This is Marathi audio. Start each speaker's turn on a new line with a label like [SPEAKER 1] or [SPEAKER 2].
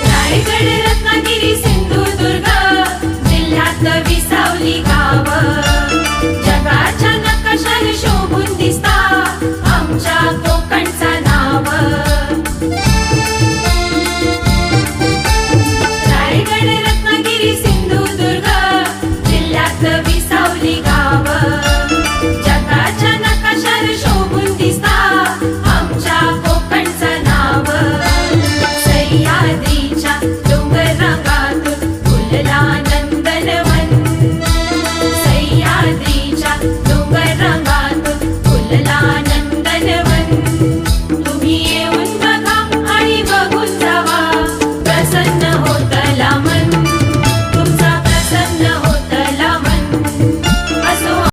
[SPEAKER 1] रायगड रत्नागिरी सिंधुदुर्ग जिल्ह्यात विसावली गाव जगाच्या नकाशाने शोभून दिसता आमच्या कोकणचा नाव। रायगड रत्नागिरी सिंधुदुर्ग जिल्ह्यात विसावली गाव जगाच्या नकाशाने शोभून दिसता आमच्या कोकणचं नाव। सह्याद्रीच्या डोंगररांगातून फुलला नंदनवन सह्याद्रीच्या